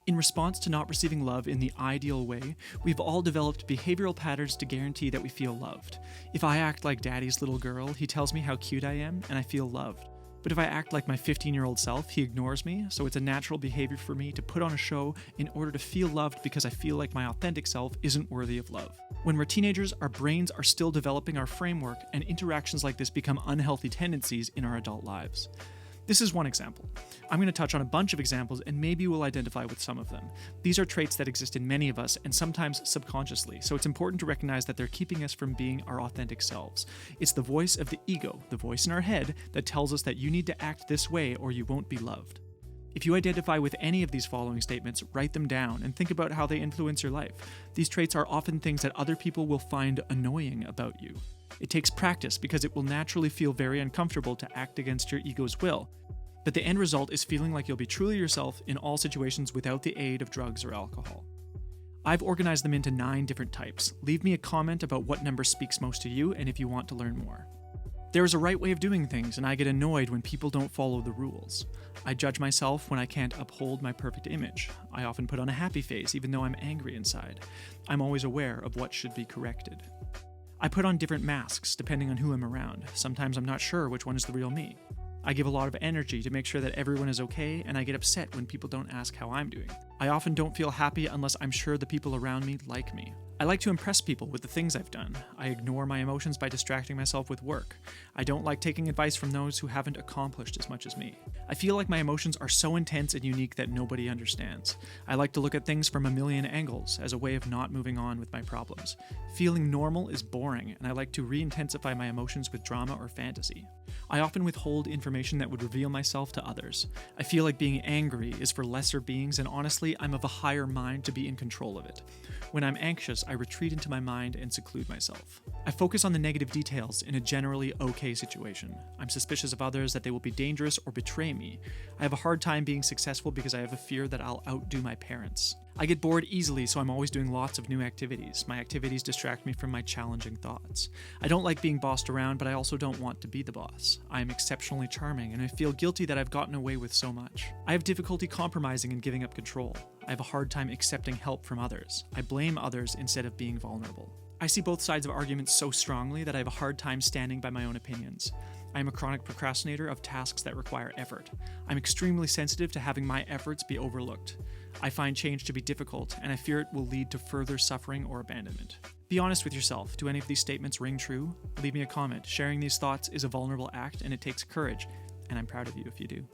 In response to not receiving love in the ideal way, we've all developed behavioral patterns to guarantee that we feel loved. If I act like daddy's little girl, he tells me how cute I am and I feel loved. But if I act like my 15-year-old self, he ignores me, so it's a natural behavior for me to put on a show in order to feel loved because I feel like my authentic self isn't worthy of love. When we're teenagers, our brains are still developing our framework, and interactions like this become unhealthy tendencies in our adult lives. This is one example. I'm going to touch on a bunch of examples and maybe we'll identify with some of them. These are traits that exist in many of us and sometimes subconsciously, so it's important to recognize that they're keeping us from being our authentic selves. It's the voice of the ego, the voice in our head, that tells us that you need to act this way or you won't be loved. If you identify with any of these following statements, write them down and think about how they influence your life. These traits are often things that other people will find annoying about you. It takes practice because it will naturally feel very uncomfortable to act against your ego's will. But the end result is feeling like you'll be truly yourself in all situations without the aid of drugs or alcohol. I've organized them into 9 different types. Leave me a comment about what number speaks most to you and if you want to learn more. There is a right way of doing things, and I get annoyed when people don't follow the rules. I judge myself when I can't uphold my perfect image. I often put on a happy face even though I'm angry inside. I'm always aware of what should be corrected. I put on different masks depending on who I'm around. Sometimes I'm not sure which one is the real me. I give a lot of energy to make sure that everyone is okay, and I get upset when people don't ask how I'm doing. I often don't feel happy unless I'm sure the people around me like me. I like to impress people with the things I've done. I ignore my emotions by distracting myself with work. I don't like taking advice from those who haven't accomplished as much as me. I feel like my emotions are so intense and unique that nobody understands. I like to look at things from a million angles as a way of not moving on with my problems. Feeling normal is boring, and I like to re-intensify my emotions with drama or fantasy. I often withhold information that would reveal myself to others. I feel like being angry is for lesser beings, and honestly, I'm of a higher mind to be in control of it. When I'm anxious, I retreat into my mind and seclude myself. I focus on the negative details in a generally okay situation. I'm suspicious of others that they will be dangerous or betray me. I have a hard time being successful because I have a fear that I'll outdo my parents. I get bored easily, so I'm always doing lots of new activities. My activities distract me from my challenging thoughts. I don't like being bossed around, but I also don't want to be the boss. I am exceptionally charming, and I feel guilty that I've gotten away with so much. I have difficulty compromising and giving up control. I have a hard time accepting help from others. I blame others instead of being vulnerable. I see both sides of arguments so strongly that I have a hard time standing by my own opinions. I am a chronic procrastinator of tasks that require effort. I'm extremely sensitive to having my efforts be overlooked. I find change to be difficult, and I fear it will lead to further suffering or abandonment. Be honest with yourself. Do any of these statements ring true? Leave me a comment. Sharing these thoughts is a vulnerable act, and it takes courage, and I'm proud of you if you do.